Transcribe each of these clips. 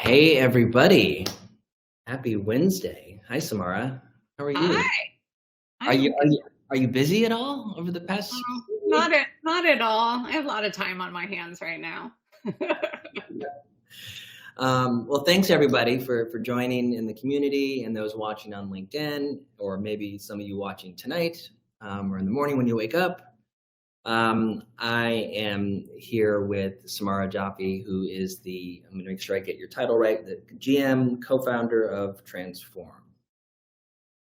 Hey everybody, happy Wednesday. Hi Samara, how are Hi, you? Are I'm you good. are you are you busy at all over the past week? Not at all. I have a lot of time on my hands right now. Well, thanks everybody for joining in the community and those watching on LinkedIn, or maybe some of you watching tonight or in the morning when you wake up. I am here with Samara Jaffe, who is I'm going to make sure I get your title right, the GM, co-founder of Transform.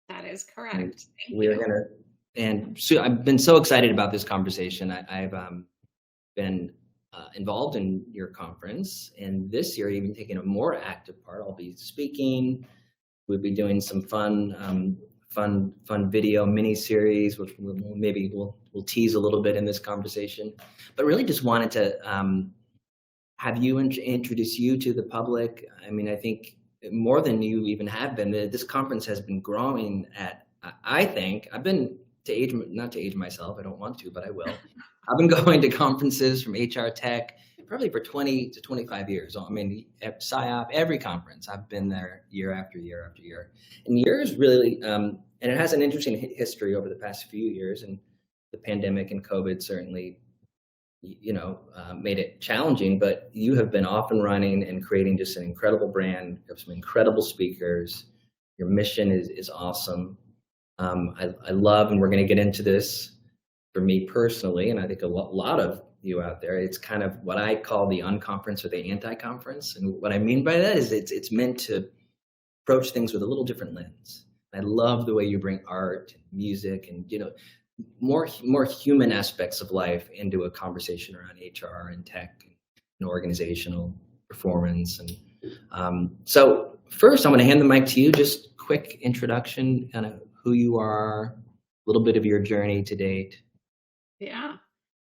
That is And correct. Thank we're you. gonna, and so I've been so excited about this conversation. I've been involved in your conference, and this year even taking a more active part. I'll be speaking. We'll be doing some fun video mini series, which we'll tease a little bit in this conversation. But really, just wanted to have you introduce you to the public. I mean, I think more than you even have been. This conference has been growing at. I think I've been not to age myself. I don't want to, but I will. I've been going to conferences from HR Tech probably for 20 to 25 years. I mean, at PsyOp, every conference, I've been there year after year after year. And yours really, and it has an interesting history over the past few years. And the pandemic and COVID certainly made it challenging, but you have been off and running and creating just an incredible brand. You have some incredible speakers. Your mission is awesome. I love, and we're going to get into this for me personally, and I think a lot of you out there, it's kind of what I call the unconference or the anti-conference. And what I mean by that is it's meant to approach things with a little different lens. I love the way you bring art, music, and more human aspects of life into a conversation around HR and tech and organizational performance. And so first, I'm going to hand the mic to you. Just quick introduction, kind of who you are, a little bit of your journey to date. Yeah.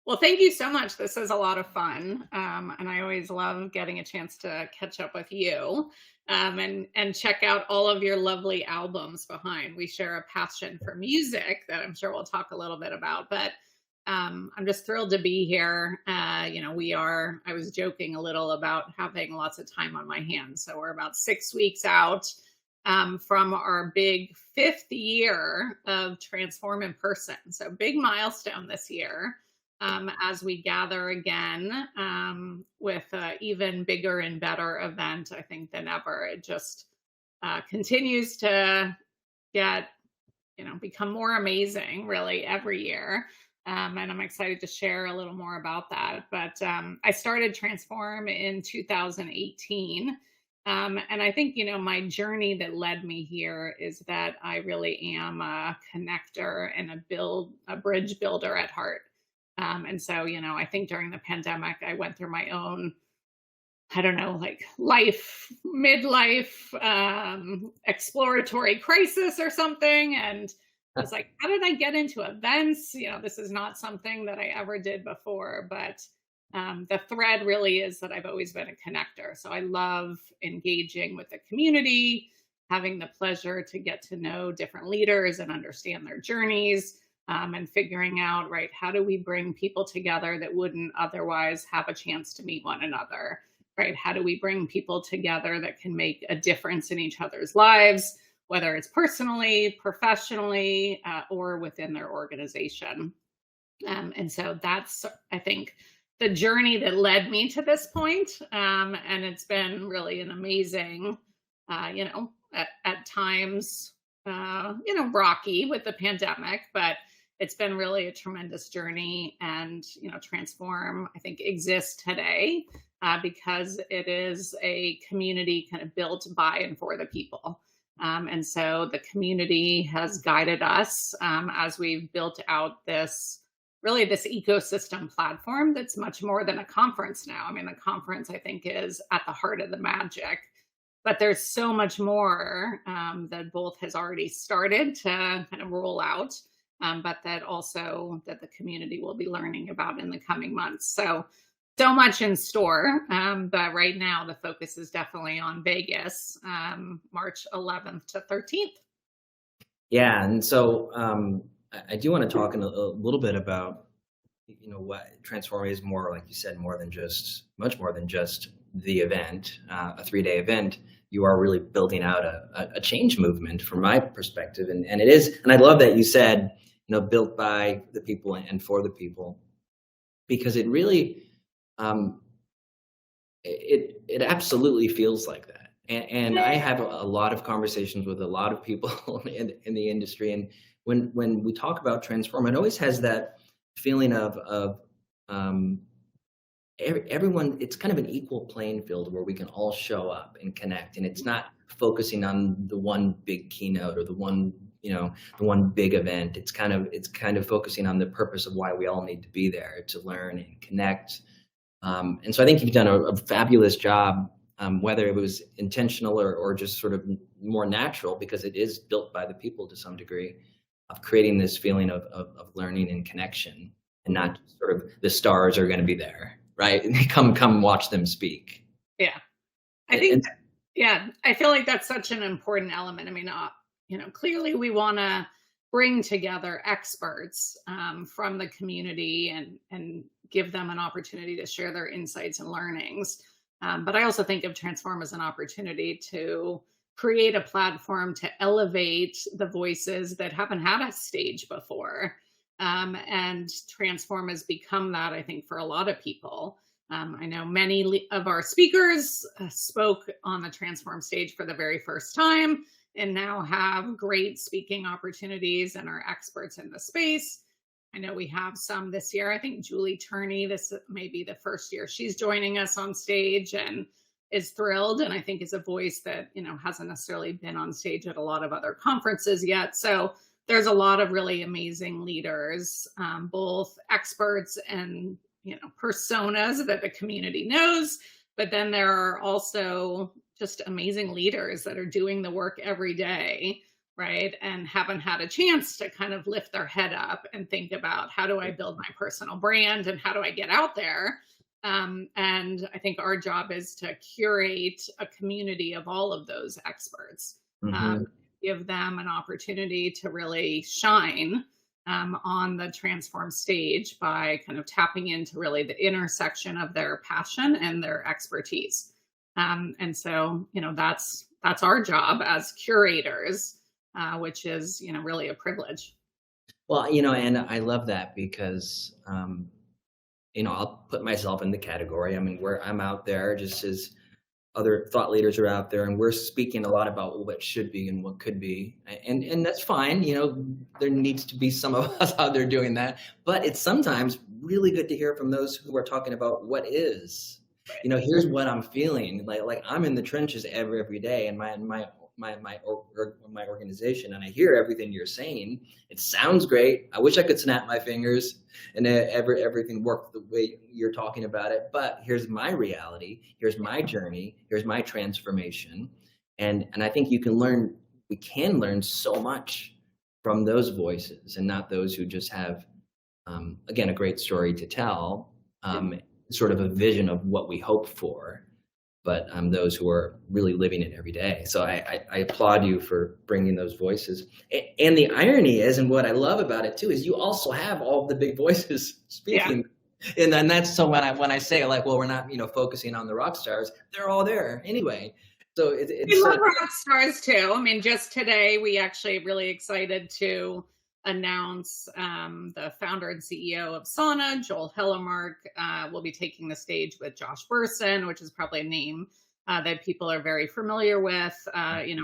Well, thank you so much. This is a lot of fun. And I always love getting a chance to catch up with you and check out all of your lovely albums behind. We share a passion for music that I'm sure we'll talk a little bit about, but I'm just thrilled to be here. I was joking a little about having lots of time on my hands. So we're about 6 weeks out from our big 5th year of Transform in Person. So big milestone this year. As we gather again with an even bigger and better event, I think, than ever. It just continues to become more amazing, really, every year. And I'm excited to share a little more about that. But I started Transform in 2018. And I think, my journey that led me here is that I really am a connector and a bridge builder at heart. And so, I think during the pandemic, I went through my own, I don't know, like midlife, exploratory crisis or something. And I was like, how did I get into events? This is not something that I ever did before, but the thread really is that I've always been a connector. So I love engaging with the community, having the pleasure to get to know different leaders and understand their journeys. And figuring out, right, how do we bring people together that wouldn't otherwise have a chance to meet one another, right? How do we bring people together that can make a difference in each other's lives, whether it's personally, professionally, or within their organization? And so that's, I think, the journey that led me to this point. And it's been really an amazing, at times, rocky with the pandemic, but it's been really a tremendous journey. And, Transform, I think, exists today because it is a community kind of built by and for the people. And so the community has guided us as we've built out this ecosystem platform that's much more than a conference now. I mean, the conference, I think, is at the heart of the magic. But there's so much more that both has already started to kind of roll out, but that the community will be learning about in the coming months. So much in store. But right now, the focus is definitely on Vegas, March 11th to 13th. Yeah, and so I do want to talk a little bit about what Transform is, more like you said, much more than just the event, a 3-day event, you are really building out a change movement from my perspective. And it is, and I love that you said, built by the people and for the people, because it really, um, it absolutely feels like that. And I have a lot of conversations with a lot of people in the industry. And when we talk about transform, it always has that feeling of um, everyone, it's kind of an equal playing field where we can all show up and connect. And it's not focusing on the one big keynote or the one big event. It's kind of focusing on the purpose of why we all need to be there, to learn and connect. And so I think you've done a fabulous job, whether it was intentional or just sort of more natural, because it is built by the people to some degree, of creating this feeling of learning and connection, and not just sort of the stars are going to be there, right? And come watch them speak. Yeah. I think, yeah, I feel like that's such an important element. I mean, clearly we want to bring together experts from the community and give them an opportunity to share their insights and learnings. But I also think of Transform as an opportunity to create a platform to elevate the voices that haven't had a stage before. And Transform has become that, I think, for a lot of people. I know many of our speakers spoke on the Transform stage for the very first time and now have great speaking opportunities and are experts in the space. I know we have some this year. I think Julie Turney, this may be the first year she's joining us on stage and is thrilled. And I think is a voice that, hasn't necessarily been on stage at a lot of other conferences yet. So there's a lot of really amazing leaders, both experts and, personas that the community knows. But then there are also just amazing leaders that are doing the work every day, right? And haven't had a chance to kind of lift their head up and think about, how do I build my personal brand and how do I get out there? And I think our job is to curate a community of all of those experts, Mm-hmm. give them an opportunity to really shine on the Transform stage by kind of tapping into really the intersection of their passion and their expertise. And so, that's our job as curators, which is, really a privilege. Well, and I love that because, I'll put myself in the category. I mean, where I'm out there just as other thought leaders are out there, and we're speaking a lot about what should be and what could be. And that's fine. There needs to be some of us out there doing that, but it's sometimes really good to hear from those who are talking about what is. Here's what I'm feeling like I'm in the trenches every day in my organization, and I hear everything you're saying. It sounds great. I wish I could snap my fingers and everything worked the way you're talking about it. But here's my reality. Here's my journey. Here's my transformation. And I think we can learn so much from those voices, and not those who just have, again, a great story to tell, sort of a vision of what we hope for, but those who are really living it every day. So I applaud you for bringing those voices. And the irony is, and what I love about it too, is you also have all the big voices speaking. Yeah. And then that's, so when I say like, well, we're not, focusing on the rock stars, they're all there anyway. So it's we love rock stars too. I mean, just today, we actually really excited to announce the founder and CEO of Sana, Joel Hellemark, will be taking the stage with Josh Bersin, which is probably a name that people are very familiar with,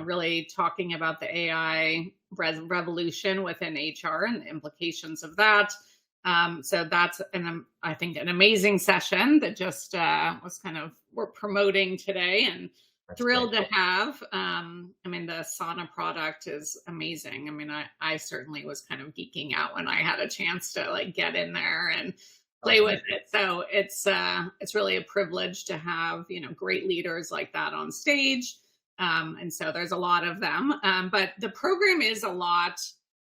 really talking about the AI revolution within HR and the implications of that. So that's, I think, an amazing session that just was kind of, we're promoting today, and that's thrilled great to have. The Sana product is amazing. I certainly was kind of geeking out when I had a chance to get in there and play with it. So it's really a privilege to have, great leaders like that on stage. And so there's a lot of them. But the program is a lot,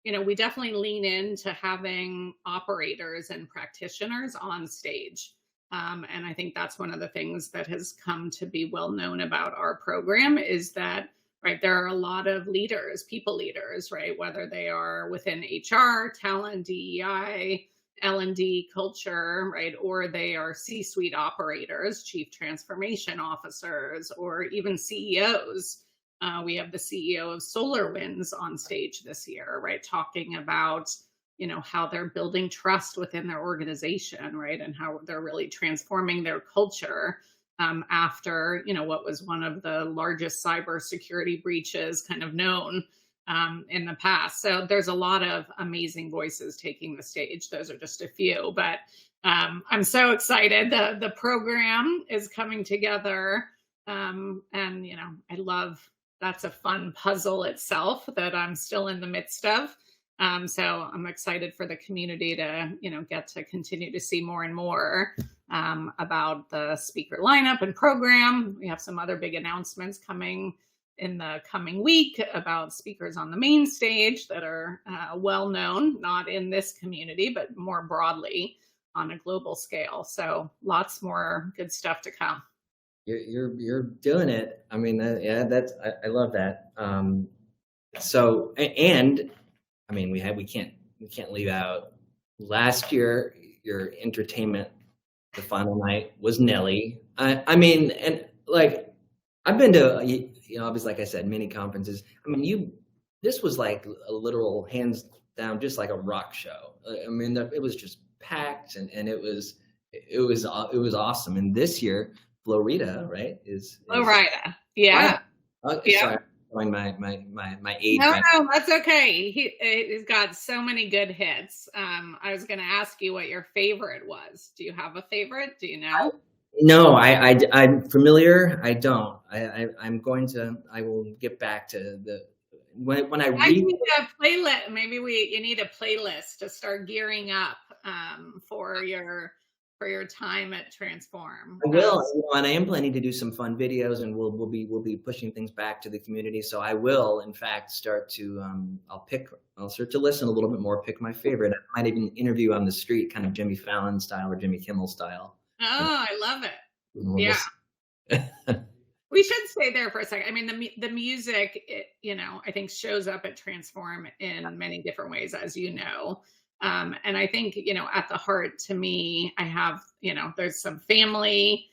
we definitely lean into having operators and practitioners on stage. And I think that's one of the things that has come to be well known about our program, is that, right, there are a lot of leaders, people leaders, right, whether they are within HR, talent, DEI, L&D culture, right? Or they are C-suite operators, chief transformation officers, or even CEOs. We have the CEO of SolarWinds on stage this year, right? Talking about, how they're building trust within their organization, right? And how they're really transforming their culture after, what was one of the largest cybersecurity breaches kind of known in the past. So there's a lot of amazing voices taking the stage. Those are just a few, but I'm so excited. The program is coming together, and I love. That's a fun puzzle itself that I'm still in the midst of. So I'm excited for the community to, get to continue to see more and more about the speaker lineup and program. We have some other big announcements coming in the coming week about speakers on the main stage that are well known, not in this community, but more broadly on a global scale. So lots more good stuff to come. You're doing it. I mean, yeah, I love that. So, and I mean, we can't leave out last year. Your entertainment, the final night was Nelly. I mean, and like I've been to obviously, like I said, many conferences. I mean, this was like a literal hands down, just like a rock show. I mean, it was just packed, and it was awesome. And this year, Florida, right? Florida, yeah. Sorry, showing my age. No, that's okay. He's got so many good hits. I was going to ask you what your favorite was. Do you have a favorite? Do you know? No, I'm familiar. I don't. I will get back to when I read. need a playlist. Maybe you need a playlist to start gearing up for your time at Transform. I will, and I am planning to do some fun videos, and we'll be pushing things back to the community. So I will, in fact, start to I'll start to listen a little bit more, pick my favorite. I might even interview on the street, kind of Jimmy Fallon style or Jimmy Kimmel style. Oh, I love it. Yeah. We should stay there for a second. I mean, the music, I think shows up at Transform in many different ways, as you know. And I think, at the heart to me, I have, there's some family,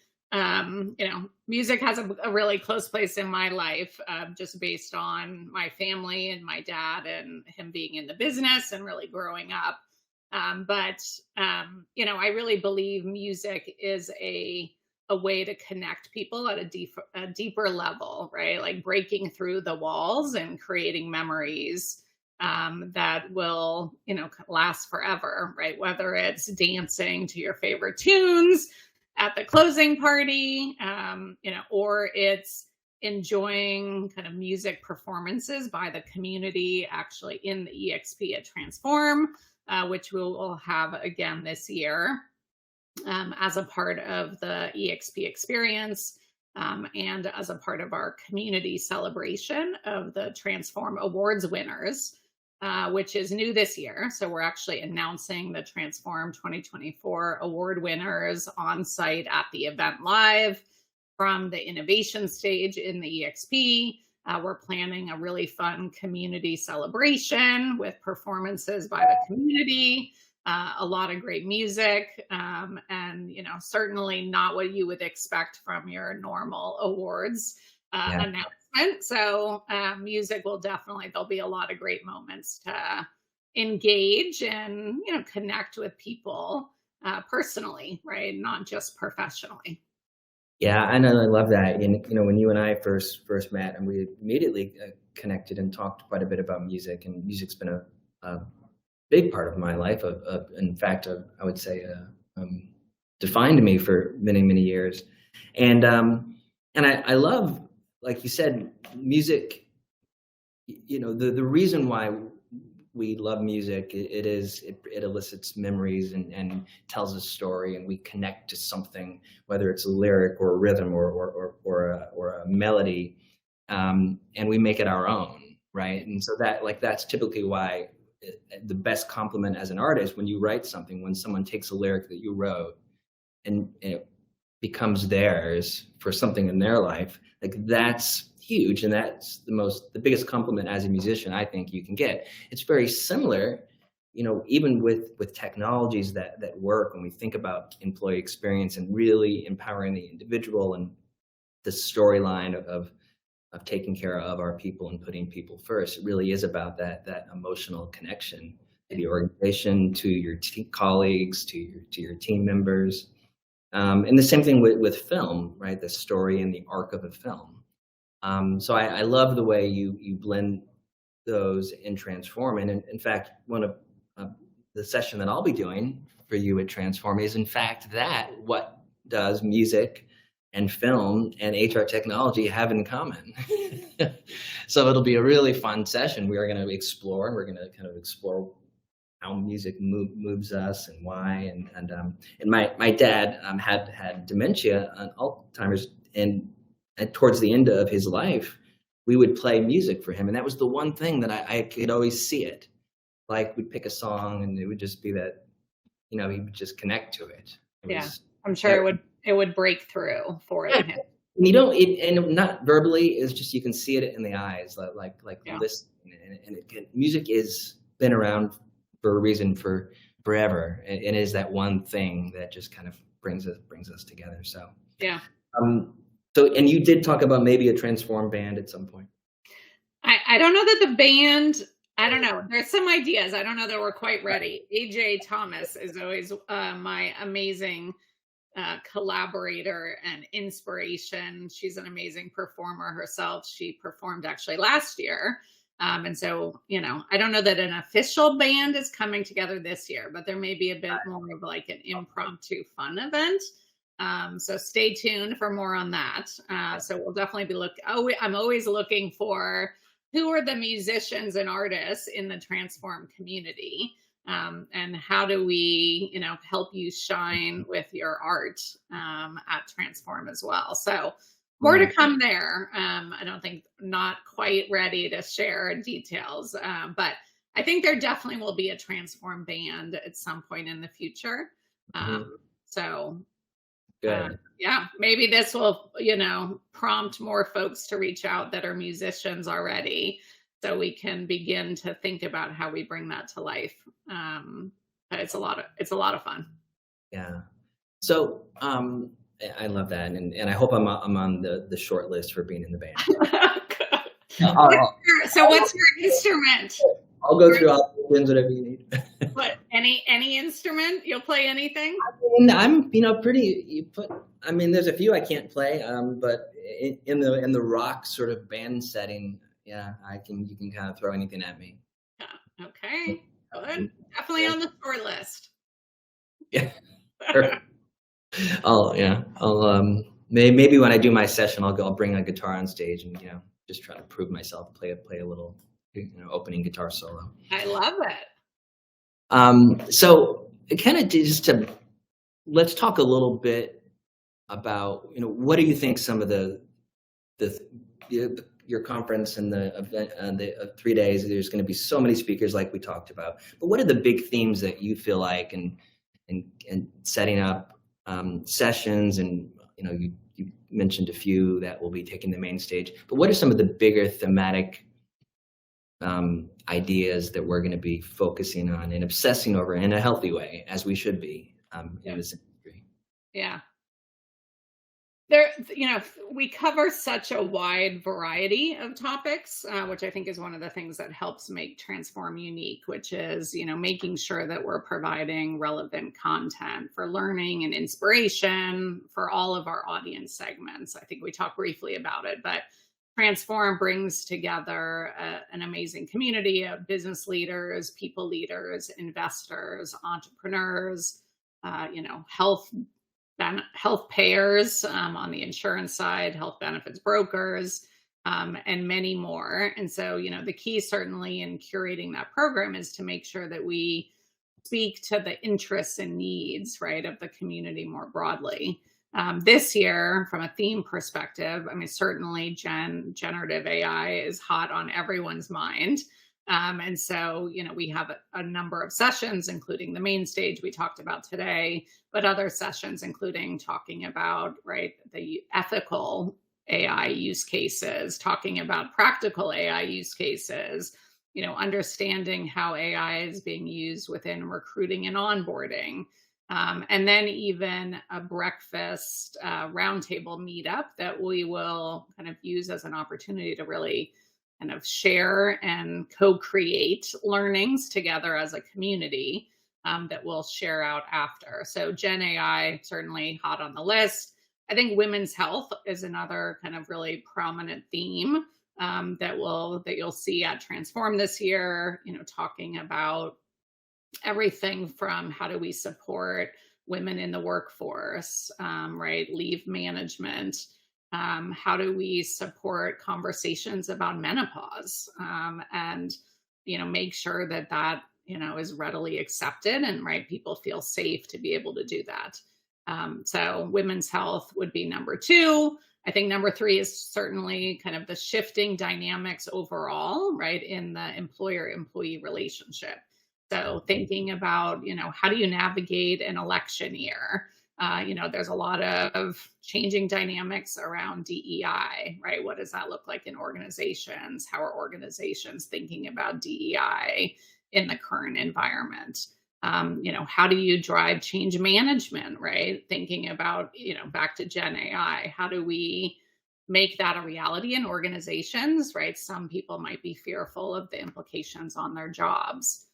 music has a really close place in my life, just based on my family and my dad and him being in the business and really growing up. But I really believe music is a way to connect people at a deeper level, right? Like breaking through the walls and creating memories that will, last forever, right? Whether it's dancing to your favorite tunes at the closing party, or it's enjoying kind of music performances by the community actually in the EXP at Transform, which we will have again this year as a part of the EXP experience. And as a part of our community celebration of the Transform Awards winners, which is new this year. So we're actually announcing the Transform 2024 award winners on site at the event live from the innovation stage in the EXP. We're planning a really fun community celebration with performances by the community, a lot of great music, and certainly not what you would expect from your normal awards announcement. So music will there'll be a lot of great moments to engage and connect with people personally, right? Not just professionally. Yeah, I know. I love that. And when you and I first met, and we immediately connected and talked quite a bit about music. And music's been a big part of my life. In fact, I would say defined me for many, many years. And I love, like you said, music. The reason why we love music, it elicits memories and tells a story, and we connect to something, whether it's a lyric or a rhythm or a melody, and we make it our own, right? And so that's typically why the best compliment as an artist, when you write something, when someone takes a lyric that you wrote and it becomes theirs for something in their life, like that's huge. And that's the biggest compliment as a musician I think you can get. It's very similar even with technologies that work, when we think about employee experience and really empowering the individual and the storyline of taking care of our people and putting people first, it really is about that emotional connection to the organization, to your colleagues, to your team members. And the same thing with film, right? The story and the arc of a film. So I love the way you blend those in Transform. And in fact, one of the session that I'll be doing for you at Transform is, in fact, that what does music and film and HR technology have in common? So it'll be a really fun session. We're going to kind of explore how music moves us and why. And my dad had dementia and Alzheimer's, and towards the end of his life, we would play music for him, and that was the one thing that I could always see it. Like, we'd pick a song, and it would just be that, he would just connect to it. Yeah, I'm sure it would break through for him. And not verbally, it's just you can see it in the eyes, like listen. And music is been around for a reason for forever, and it is that one thing that just kind of brings us together. So yeah. So, and you did talk about maybe a Transform band at some point. I don't know that the band. I don't know. There's some ideas. I don't know that we're quite ready. AJ Thomas is always my amazing collaborator and inspiration. She's an amazing performer herself. She performed actually last year. And so, I don't know that an official band is coming together this year, but there may be a bit more of like an impromptu fun event. So stay tuned for more on that. So we'll definitely be I'm always looking for who are the musicians and artists in the Transform community. And how do we, help you shine with your art at Transform as well. So more to come there. I don't think, not quite ready to share details, but I think there definitely will be a Transform band at some point in the future. So good. Yeah, maybe this will, prompt more folks to reach out that are musicians already, so we can begin to think about how we bring that to life. But it's a lot of fun. Yeah. So I love that, and I hope I'm on the short list for being in the band. What's your instrument? I'll go through all the things, whatever you need. What, any instrument? You'll play anything? I'm pretty. There's a few I can't play, but in the rock sort of band setting, yeah, you can kind of throw anything at me. Yeah. Okay. Good. Definitely on the short list. Yeah. I'll maybe when I do my session, I'll bring a guitar on stage and just try to prove myself, play a little opening guitar solo. I love it. So kind of let's talk a little bit about what do you think some of your conference and the event and the 3 days, there's going to be so many speakers like we talked about, but what are the big themes that you feel like and setting up sessions, and you mentioned a few that will be taking the main stage, but what are some of the bigger thematic ideas that we're going to be focusing on and obsessing over in a healthy way, as we should be in this industry? Yeah. We cover such a wide variety of topics, which I think is one of the things that helps make Transform unique, which is, making sure that we're providing relevant content for learning and inspiration for all of our audience segments. I think we talked briefly about it, but Transform brings together an amazing community of business leaders, people leaders, investors, entrepreneurs, health payers on the insurance side, health benefits brokers, and many more. And so, the key certainly in curating that program is to make sure that we speak to the interests and needs, right, of the community more broadly. This year, from a theme perspective, certainly generative AI is hot on everyone's mind. And so, we have a number of sessions, including the main stage we talked about today, but other sessions, including talking about, right, the ethical AI use cases, talking about practical AI use cases, understanding how AI is being used within recruiting and onboarding. And then even a breakfast roundtable meetup that we will kind of use as an opportunity to really kind of share and co-create learnings together as a community, that we'll share out after. So Gen AI certainly hot on the list. I think women's health is another kind of really prominent theme, that you'll see at Transform this year. Talking about everything from how do we support women in the workforce, right? Leave management. How do we support conversations about menopause, and make sure that is readily accepted, and right, people feel safe to be able to do that. So women's health would be number two. I think number three is certainly kind of the shifting dynamics overall, right, in the employer-employee relationship. So thinking about, how do you navigate an election year? There's a lot of changing dynamics around DEI, right? What does that look like in organizations? How are organizations thinking about DEI in the current environment? How do you drive change management, right? Thinking about, back to Gen AI, how do we make that a reality in organizations, right? Some people might be fearful of the implications on their jobs.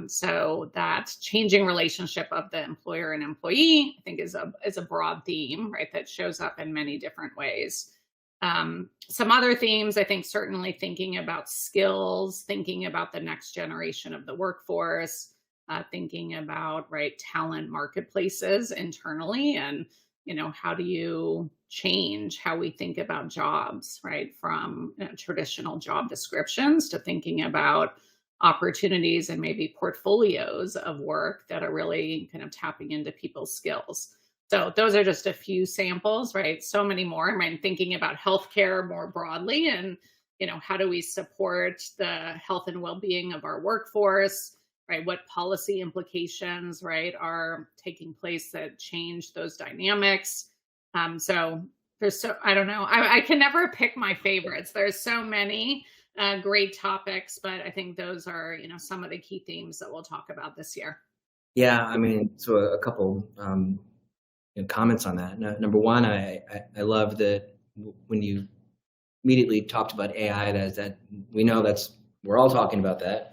So that changing relationship of the employer and employee, I think, is a broad theme, right? That shows up in many different ways. Some other themes, I think, certainly thinking about skills, thinking about the next generation of the workforce, thinking about, right, talent marketplaces internally, and how do you change how we think about jobs, right? From traditional job descriptions to thinking about opportunities and maybe portfolios of work that are really kind of tapping into people's skills. So those are just a few samples, right? So many more. I mean, thinking about healthcare more broadly, and how do we support the health and well-being of our workforce, right? What policy implications, right, are taking place that change those dynamics? So I don't know. I can never pick my favorites. There's so many great topics, but I think those are, some of the key themes that we'll talk about this year. Yeah, I mean, so a couple comments on that. Number one, I love that when you immediately talked about AI, that we know we're all talking about that,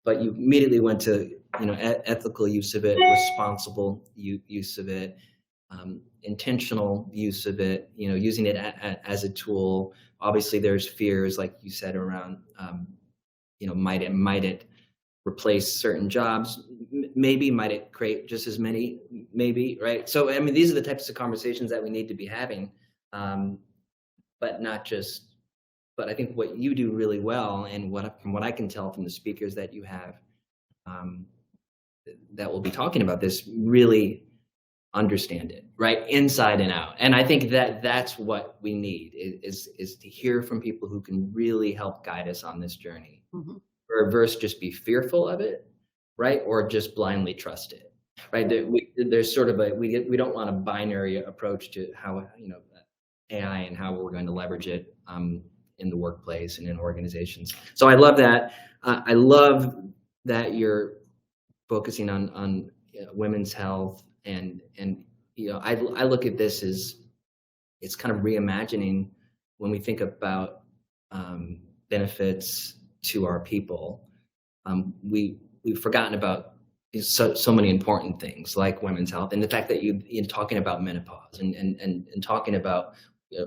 but you immediately went to ethical use of it, responsible use of it, intentional use of it, using it as a tool. Obviously, there's fears, like you said, around, might it replace certain jobs? Maybe. Might it create just as many? Maybe, right? So, I mean, these are the types of conversations that we need to be having, but not just. But I think what you do really well, and from what I can tell from the speakers that you have, that will be talking about this, really understand it, right, inside and out. And I think that's what we need is to hear from people who can really help guide us on this journey, versus just be fearful of it, right, or just blindly trust it, right? There's sort of we don't want a binary approach to how AI and how we're going to leverage it in the workplace and in organizations. So I love that. I love that you're focusing on women's health. And I look at this as it's kind of reimagining when we think about benefits to our people. We've forgotten about so many important things like women's health, and the fact that you're talking about menopause and talking about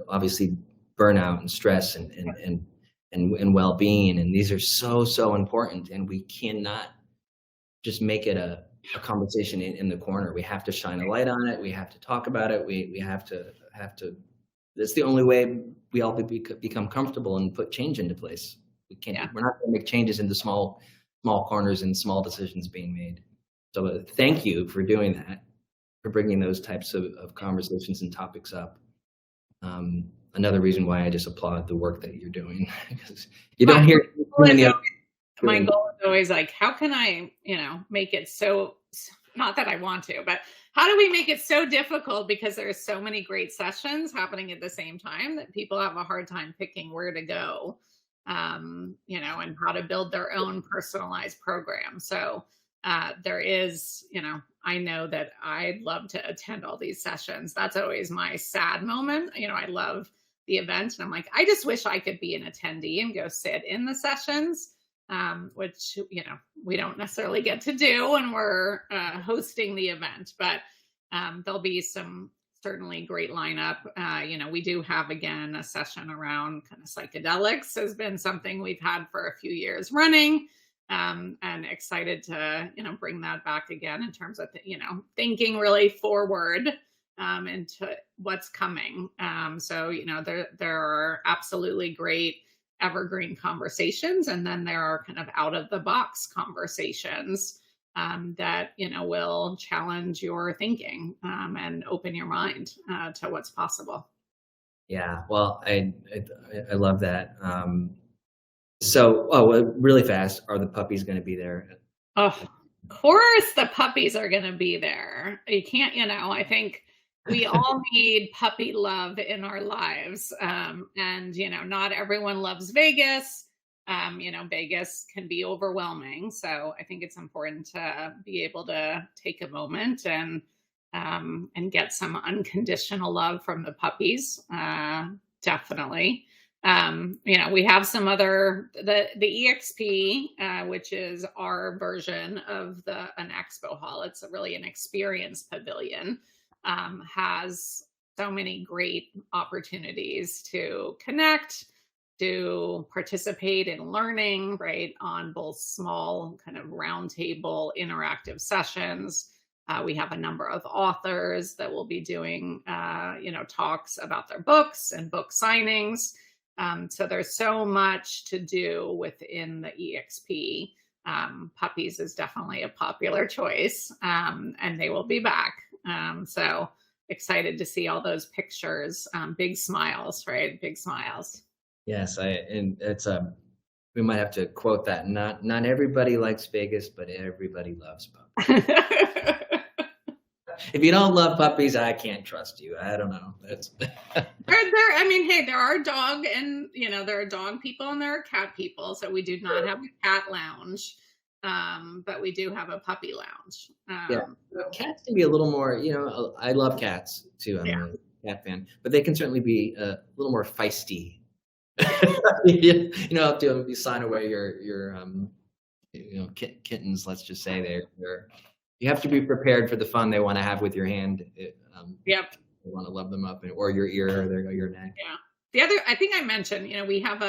obviously burnout and stress and well-being, and these are so important, and we cannot just make it a conversation in the corner. We have to shine a light on it. We have to talk about it. We have to. That's the only way we all become comfortable and put change into place. We can't. Yeah. We're not going to make changes into small corners and small decisions being made. So thank you for doing that, for bringing those types of conversations and topics up. Another reason why I just applaud the work that you're doing, because you don't hear too many other. My goal is always like, how can I, make it so, not that I want to, but how do we make it so difficult, because there's so many great sessions happening at the same time that people have a hard time picking where to go. and how to build their own personalized program. So there is, I know that I'd love to attend all these sessions. That's always my sad moment. I love the event and I'm like, I just wish I could be an attendee and go sit in the sessions, which, we don't necessarily get to do when we're hosting the event, but there'll be some certainly great lineup. We do have again a session around kind of psychedelics has been something we've had for a few years running. And excited to bring that back again in terms of thinking really forward into what's coming. So there are absolutely great evergreen conversations, and then there are kind of out of the box conversations that will challenge your thinking and open your mind to what's possible. Yeah, well, I love that. Really fast, are the puppies going to be there? Oh, of course the puppies are gonna be there. You can't, I think we all need puppy love in our lives. And not everyone loves Vegas. Vegas can be overwhelming. So I think it's important to be able to take a moment and get some unconditional love from the puppies. Definitely. We have some other the EXP, which is our version of an expo hall. It's really an experience pavilion. Has so many great opportunities to connect, to participate in learning, right, on both small kind of roundtable interactive sessions. We have a number of authors that will be doing, talks about their books and book signings. So there's so much to do within the EXP. Puppies is definitely a popular choice, and they will be back. So excited to see all those pictures. Big smiles, right? Big smiles. Yes, and it's we might have to quote that. Not everybody likes Vegas, but everybody loves puppies. If you don't love puppies, I can't trust you. I don't know. That's I mean, hey, there are there are dog people and there are cat people. So we do not have a cat lounge, but we do have a puppy lounge. Yeah, cats can be a little more. I love cats too. I'm a cat fan, but they can certainly be a little more feisty. Have to you sign away your kittens. Let's just say you have to be prepared for the fun they want to have with your hand. Yep. You want to love them up, or your ear, or your neck. Yeah. The other, I think I mentioned, we have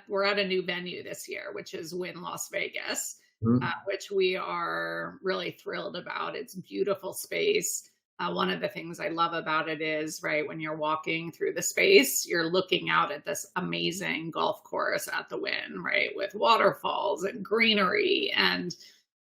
we're at a new venue this year, which is Wynn Las Vegas, which we are really thrilled about. It's beautiful space. One of the things I love about it is, right, when you're walking through the space, you're looking out at this amazing golf course at the Wynn, right, with waterfalls and greenery, and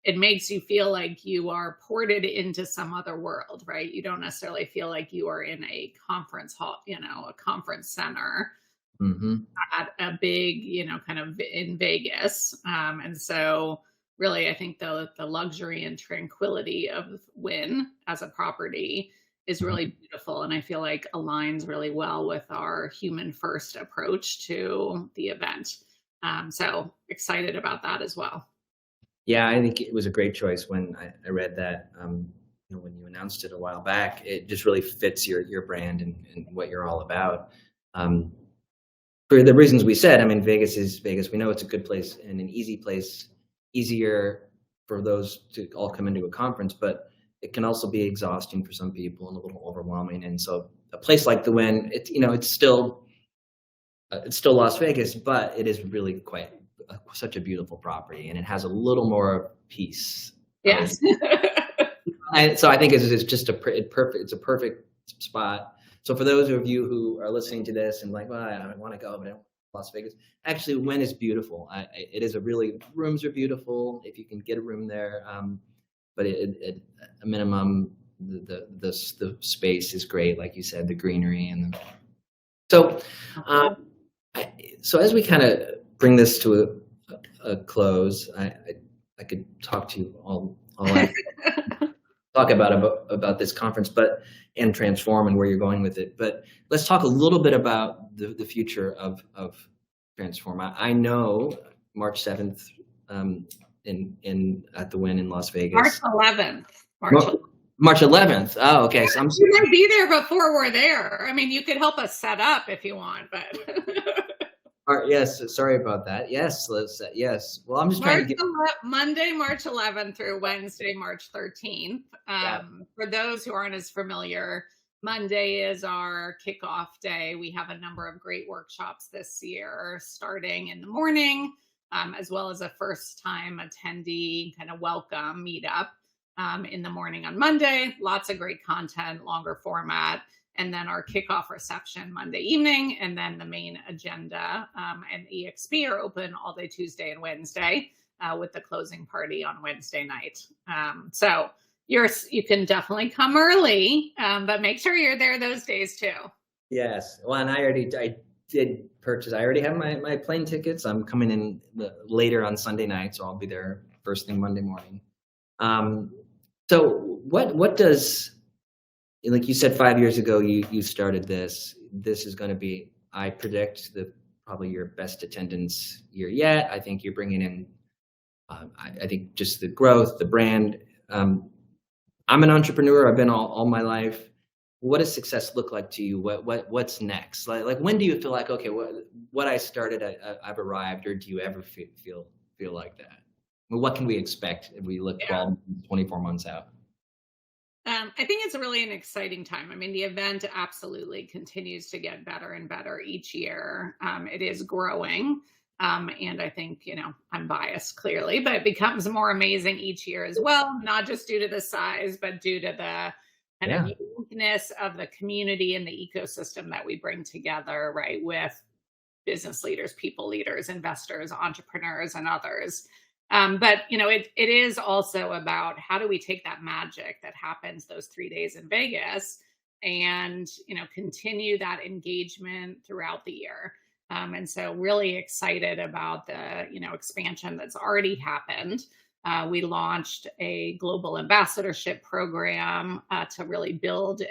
it makes you feel like you are ported into some other world, right? You don't necessarily feel like you are in a conference hall, a conference center at a big, kind of in Vegas. And so really, I think the luxury and tranquility of Wynn as a property is really beautiful. And I feel like aligns really well with our human first approach to the event. So excited about that as well. Yeah, I think it was a great choice when I read that. When you announced it a while back, it just really fits your brand and what you're all about. For the reasons we said, I mean, Vegas is Vegas. We know it's a good place and an easy place, easier for those to all come into a conference, but it can also be exhausting for some people and a little overwhelming. And so a place like the Wynn, it's still Las Vegas, but it is really such a beautiful property, and it has a little more peace. Yes. So I think it's just it's a perfect spot. So for those of you who are listening to this and like, well, I want to go, but I don't Las Vegas. Actually, Wynn is beautiful. It is rooms are beautiful if you can get a room there. But at a minimum, the space is great, like you said, the greenery so as we kind of bring this to a close, I could talk to you all talk about this conference, and Transform and where you're going with it. But let's talk a little bit about the future of transform. I know March 7th, in at the Wynn in Las March Vegas. 11th. March Mar- 11th. March 11th. Oh, okay. So You might be there before we're there. I mean, you could help us set up if you want, but yes. Sorry about that. Yes. Yes. Well, I'm just trying to get. Monday, March 11th through Wednesday, March 13th. Yeah. For those who aren't as familiar, Monday is our kickoff day. We have a number of great workshops this year, starting in the morning, as well as a first time attendee kind of welcome meetup in the morning on Monday. Lots of great content, longer format. And then our kickoff reception Monday evening, and then the main agenda and EXP are open all day Tuesday and Wednesday, with the closing party on Wednesday night. So you can definitely come early, but make sure you're there those days too. Yes. Well, and I did purchase. I already have my plane tickets. I'm coming in later on Sunday night, so I'll be there first thing Monday morning. So what does, like you said, 5 years ago, you started this. This is going to be, I predict, probably your best attendance year yet. I think you're bringing in, I think just the growth, the brand. I'm an entrepreneur. I've been all my life. What does success look like to you? What's next? Like when do you feel like, okay, what I started, I've arrived, or do you ever feel like that? Well, what can we expect if we look 12, 24 months out? I think it's really an exciting time. I mean, the event absolutely continues to get better and better each year. It is growing. And I think, I'm biased clearly, but it becomes more amazing each year as well, not just due to the size, but due to the kind of uniqueness of the community and the ecosystem that we bring together, right, with business leaders, people leaders, investors, entrepreneurs, and others. But it is also about how do we take that magic that happens those 3 days in Vegas and continue that engagement throughout the year. And so really excited about the expansion that's already happened. We launched a global ambassadorship program to really build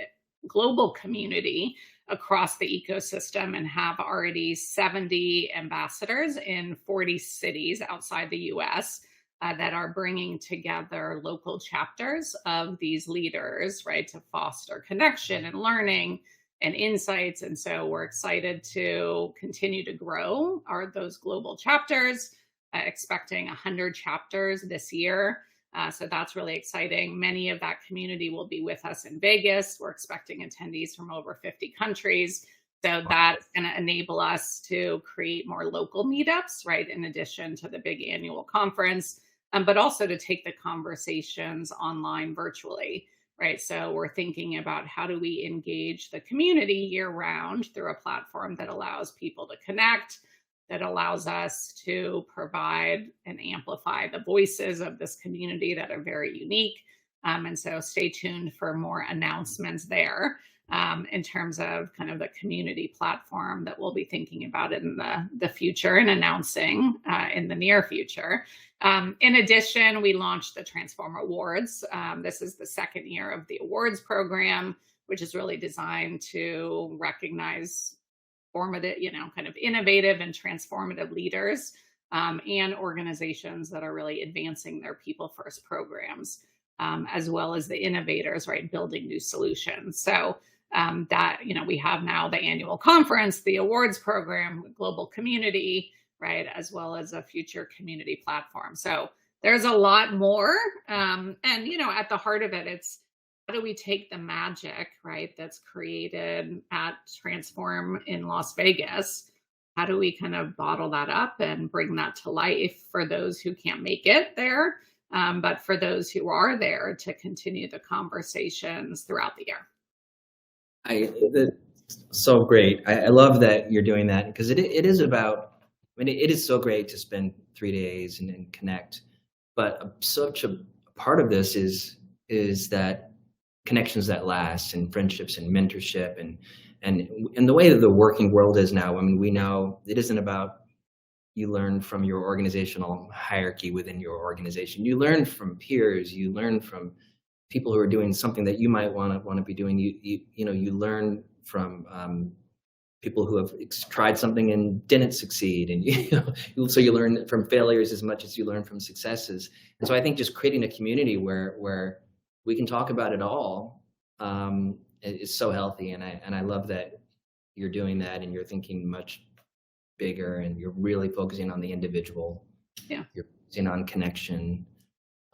global community across the ecosystem, and have already 70 ambassadors in 40 cities outside the US that are bringing together local chapters of these leaders, right, to foster connection and learning and insights. And so we're excited to continue to grow those global chapters, expecting 100 chapters this year. So that's really exciting. Many of that community will be with us in Vegas. We're expecting attendees from over 50 countries. So that's going to enable us to create more local meetups, right, in addition to the big annual conference, but also to take the conversations online virtually, right? So we're thinking about how do we engage the community year round through a platform that allows people to connect, that allows us to provide and amplify the voices of this community that are very unique. And so stay tuned for more announcements there in terms of kind of the community platform that we'll be thinking about in the future and announcing in the near future. In addition, we launched the Transform Awards. This is the second year of the awards program, which is really designed to recognize formative, kind of innovative and transformative leaders and organizations that are really advancing their people first programs, as well as the innovators, right, building new solutions. So that, we have now the annual conference, the awards program, global community, right, as well as a future community platform. So there's a lot more. And, at the heart of it, it's how do we take the magic, right, that's created at Transform in Las Vegas? How do we kind of bottle that up and bring that to life for those who can't make it there, but for those who are there to continue the conversations throughout the year? So great. I love that you're doing that, because it is about, it is so great to spend 3 days and connect, but such a part of this is that connections that last, and friendships and mentorship, and the way that the working world is now. We know it isn't about you learn from your organizational hierarchy within your organization. You learn from peers. You learn from people who are doing something that you might want to be doing. You learn from people who have tried something and didn't succeed, and so you learn from failures as much as you learn from successes. And so I think just creating a community where we can talk about it all is so healthy, and I love that you're doing that, and you're thinking much bigger, and you're really focusing on the individual. Yeah. You're focusing on connection,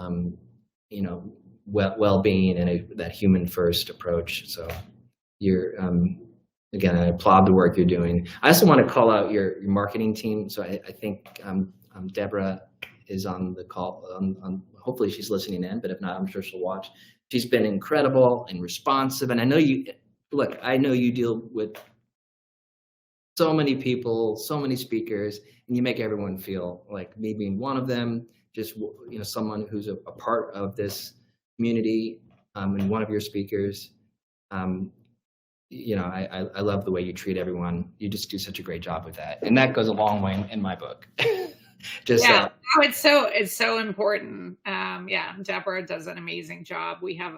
you know, well-being, and that human first approach. So you're again, I applaud the work you're doing. I also want to call out your marketing team. So I think Deborah is on the call. Hopefully she's listening in, but if not, I'm sure she'll watch. She's been incredible and responsive. And I know you deal with so many people, so many speakers, and you make everyone feel like me being one of them, just, someone who's a part of this community, and one of your speakers. I love the way you treat everyone. You just do such a great job with that, and that goes a long way in my book. It's so important. Deborah does an amazing job. We have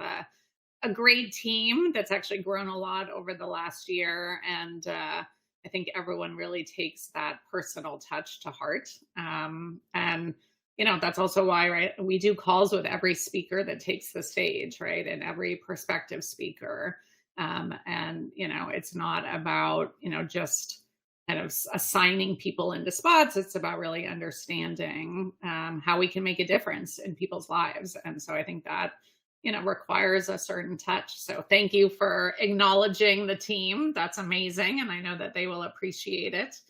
a great team that's actually grown a lot over the last year, and I think everyone really takes that personal touch to heart. And that's also why, right, we do calls with every speaker that takes the stage, right, and every prospective speaker. And it's not about, just kind of assigning people into spots. It's about really understanding how we can make a difference in people's lives. And so I think that, requires a certain touch. So thank you for acknowledging the team. That's amazing. And I know that they will appreciate it.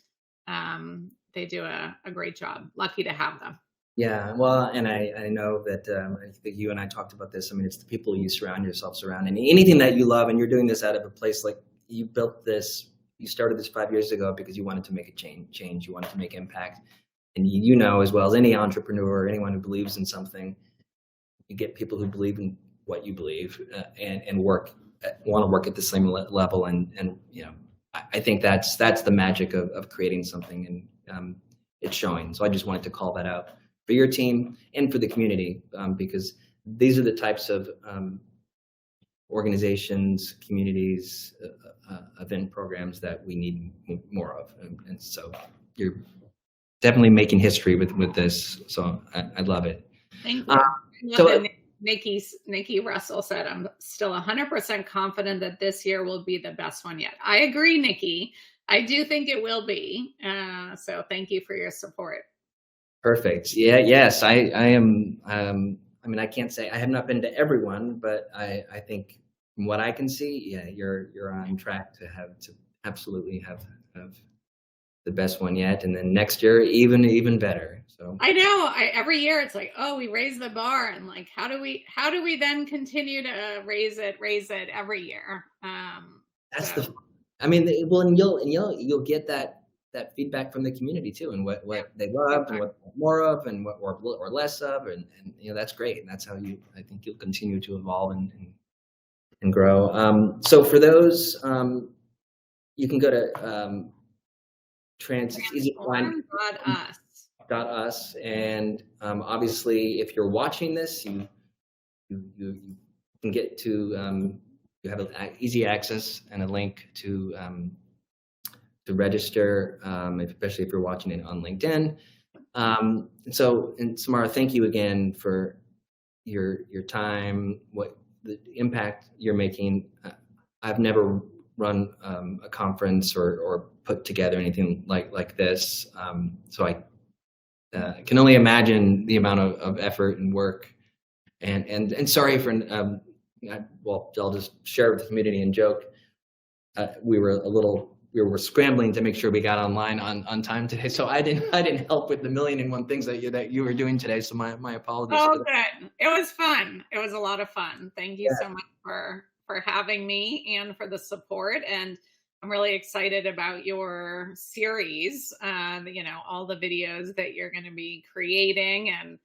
They do a great job. Lucky to have them. Yeah, well, and I know that I think you and I talked about this. I mean, it's the people you surround yourselves around, and anything that you love, and you're doing this out of a place like you built this. You started this 5 years ago because you wanted to make a change. You wanted to make impact, and as well as any entrepreneur or anyone who believes in something, you get people who believe in what you believe and want to work at the same level. And I think that's the magic of creating something, and it's showing. So I just wanted to call that out for your team and for the community, because these are the types of organizations, communities, event programs that we need more of. And so you're definitely making history with this. So I love it. Thank you. Nikki Russell said, I'm still 100% confident that this year will be the best one yet. I agree, Nikki. I do think it will be. So thank you for your support. Perfect. Yeah. Yes. I am. I mean, I can't say I have not been to everyone, but I think from what I can see, yeah, you're on track to absolutely have the best one yet, and then next year even better. So I know. Every year it's like, oh, we raise the bar, and like, how do we then continue to raise it every year? And you'll get that feedback from the community too, and what they love, and what more of, and what or less of, and that's great, and that's how I think you'll continue to evolve and grow. So for those, you can go to Transform.us, and obviously, if you're watching this, you can get to you have easy access and a link to register, especially if you're watching it on LinkedIn. And Samara, thank you again for your time, what the impact you're making. I've never run a conference or put together anything like this, so I can only imagine the amount of effort and work. And sorry for I'll just share with the community and joke. We were scrambling to make sure we got online on time today, so I didn't help with the 1,000,001 things that you were doing today. So my apologies. Oh, good. It was fun. It was a lot of fun. Thank you so much for having me and for the support. And I'm really excited about your series. All the videos that you're going to be creating, and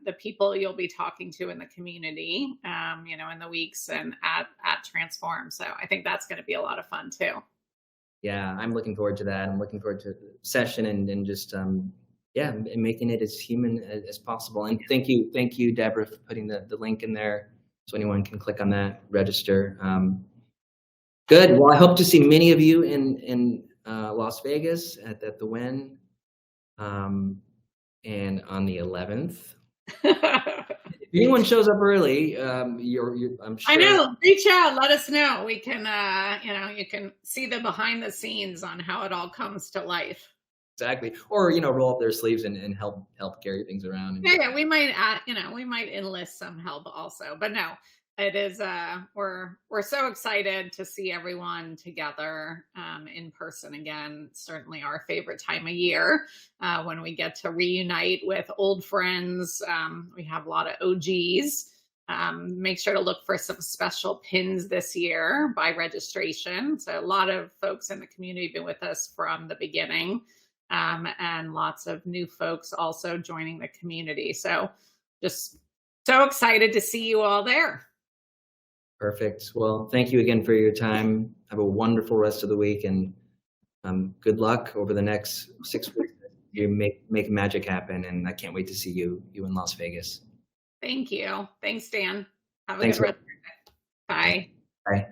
the people you'll be talking to in the community, in the weeks and at Transform. So I think that's going to be a lot of fun too. Yeah, I'm looking forward to that. I'm looking forward to the session and just, making it as human as possible. And thank you, Deborah, for putting the link in there so anyone can click on that, register. Good. Well, I hope to see many of you in Las Vegas at the Wynn, and on the 11th. If anyone shows up early, I'm I sure. know. Reach out. Let us know. We can, you can see the behind the scenes on how it all comes to life. Exactly. Or, roll up their sleeves and help carry things around. Yeah, yeah, we might, we might enlist some help also. But no, it is. We're so excited to see everyone together in person again. Certainly our favorite time of year when we get to reunite with old friends. We have a lot of OGs. Make sure to look for some special pins this year by registration. So a lot of folks in the community have been with us from the beginning, and lots of new folks also joining the community. So just so excited to see you all there. Perfect. Well, thank you again for your time. Have a wonderful rest of the week, and good luck over the next 6 weeks. You make magic happen, and I can't wait to see you in Las Vegas. Thank you. Thanks, Dan. Have a Thanks. good rest of your day. Bye. Bye.